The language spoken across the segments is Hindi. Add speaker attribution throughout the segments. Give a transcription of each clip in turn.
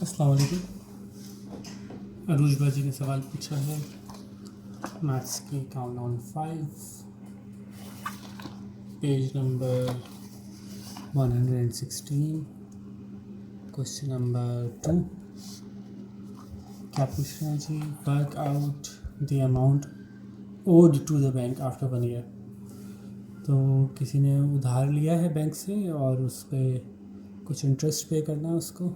Speaker 1: अस्सलाम वालेकुम। अरूज भाजी ने सवाल पूछा है मैथ्स की countdown 5 page number 116 question number 2। क्या पूछ रहे हैं जी? Work out the amount owed to the bank after 1 year. तो किसी ने उधार लिया है बैंक से और उस पर कुछ इंटरेस्ट पे करना है उसको,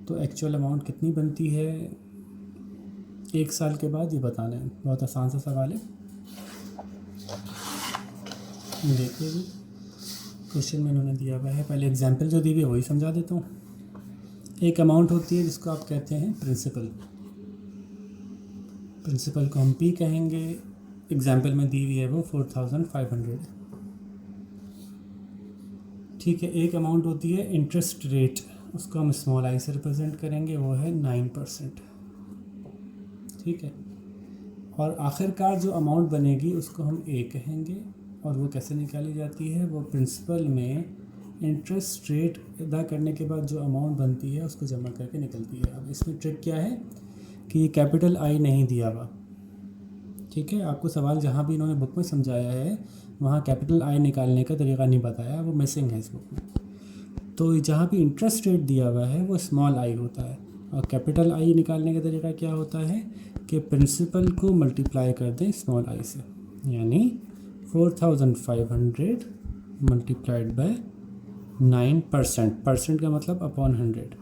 Speaker 1: तो एक्चुअल अमाउंट कितनी बनती है 1 साल के बाद ये बताना है। बहुत आसान सा सवाल है। देखिए जी, क्वेश्चन में इन्होंने दिया हुआ है। पहले एग्जांपल जो दी हुई है वही समझा देता हूँ। एक अमाउंट होती है जिसको आप कहते हैं प्रिंसिपल। प्रिंसिपल को हम पी कहेंगे। एग्जांपल में दी हुई है वो 4500। ठीक है। एक अमाउंट होती है इंटरेस्ट रेट, उसको हम स्मॉल आई से रिप्रेजेंट करेंगे, वो है 9%। ठीक है। और आखिरकार जो अमाउंट बनेगी उसको हम ए कहेंगे। और वो कैसे निकाली जाती है? वो प्रिंसिपल में इंटरेस्ट रेट अदा करने के बाद जो अमाउंट बनती है उसको जमा करके निकलती है। अब इसमें ट्रिक क्या है कि ये कैपिटल आई नहीं दिया हुआ। ठीक है। आपको सवाल जहाँ भी इन्होंने बुक में समझाया है वहाँ कैपिटल आई निकालने का तरीका नहीं बताया, वो मिसिंग है इस बुक में। तो जहाँ भी इंटरेस्ट रेट दिया हुआ है वो स्मॉल आई होता है, और कैपिटल आई निकालने का तरीका क्या होता है कि प्रिंसिपल को मल्टीप्लाई कर दें स्मॉल आई से, यानी 4500 मल्टीप्लाइड बाय 9%। परसेंट का मतलब अपॉन 100।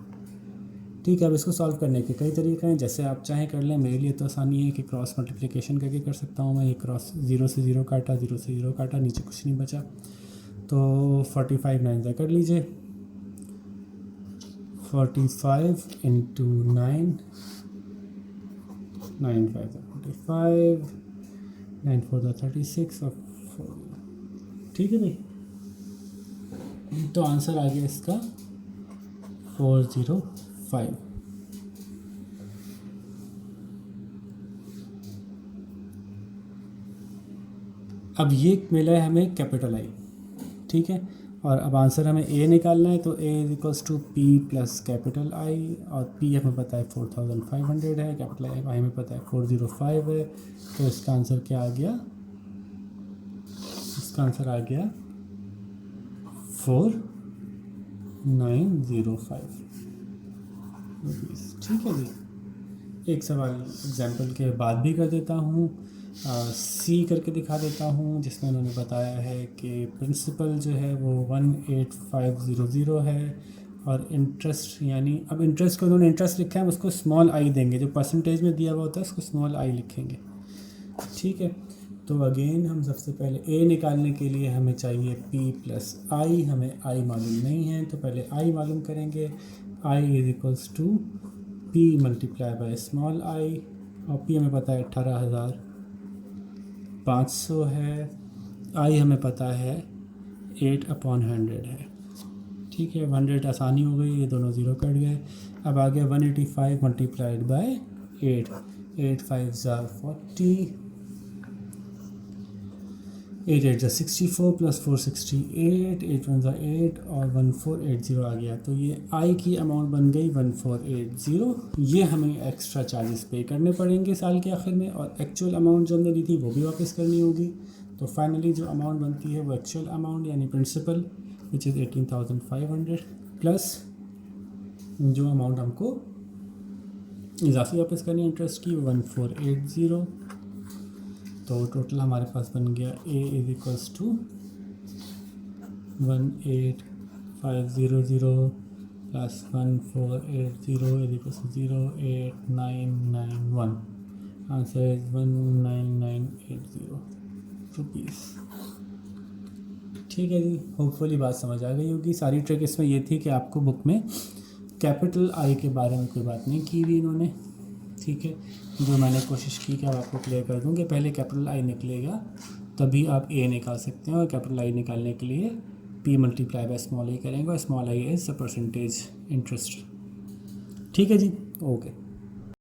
Speaker 1: ठीक है। अब इसको सॉल्व करने के कई तरीके हैं, जैसे आप चाहें कर लें। मेरे लिए तो आसानी है कि क्रॉस मल्टीप्लिकेशन करके कर सकता हूँ मैं। ये क्रॉस 0 से 0 काटा, 0 से 0 काटा, नीचे कुछ नहीं बचा, तो 45 9 कर लीजिए। 45 इंटू 9, 9 5 45, 9 4 36 और 4। ठीक है भाई। तो आंसर आ गया इसका 405। अब ये मिला है हमें कैपिटल आई। ठीक है। और अब आंसर हमें ए निकालना है, तो A is equals to P plus capital I. और पी हमें पता है 4500 है, कैपिटल आई हमें पता है 405 है। तो इसका आंसर क्या आ गया? इसका आंसर आ गया 4905 रुपीज़। ठीक है जी। एक सवाल एग्जाम्पल के बाद भी कर देता हूँ, सी करके दिखा देता हूँ, जिसमें उन्होंने बताया है कि प्रिंसिपल जो है वो 18500 है, और इंटरेस्ट, यानी अब इंटरेस्ट को उन्होंने इंटरेस्ट लिखा है, हम उसको स्मॉल आई देंगे। जो परसेंटेज में दिया हुआ होता है उसको स्मॉल आई लिखेंगे। ठीक है। तो अगेन हम सबसे पहले ए निकालने के लिए हमें चाहिए पी प्लस आई। हमें आई मालूम नहीं है, तो पहले आई मालूम करेंगे। I is equals to P multiply by small I, और पी हमें पता है 18500 है। आई हमें पता है 8/100 है। ठीक है। 100 आसानी हो गई, ये दोनों ज़ीरो कट गए। अब आ गया 185 मल्टीप्लाइड बाय 8, 8 5 40, 8 8 64 प्लस 468, 8 1 8 और 1480 आ गया। तो ये आई की अमाउंट बन गई 1480। ये हमें एक्स्ट्रा चार्जेस पे करने पड़ेंगे साल के आखिर में, और एक्चुअल अमाउंट जो हमने दी थी वो भी वापस करनी होगी। तो फाइनली जो अमाउंट बनती है वो एक्चुअल अमाउंट यानी प्रिंसिपल विच इज़ 18,500 प्लस जो अमाउंट हमको इजाफी वापस करनी है इंटरेस्ट की 1480। तो टोटल हमारे पास बन गया A is equals to 18500 plus 1480 is equals to 08991। Answer is 19980 rupees. ठीक है जी। होपफुली बात समझ आ गई होगी। सारी ट्रिक इसमें ये थी कि आपको बुक में कैपिटल आई के बारे में कोई बात नहीं की हुई इन्होंने। ठीक है। जो मैंने कोशिश की कि अब आपको क्लियर कर दूँ कि पहले कैपिटल आई निकलेगा तभी आप ए निकाल सकते हैं, और कैपिटल आई निकालने के लिए पी मल्टीप्लाई बाय स्मॉल आई करेंगे, और small I is the percentage interest. ठीक है जी। ओके।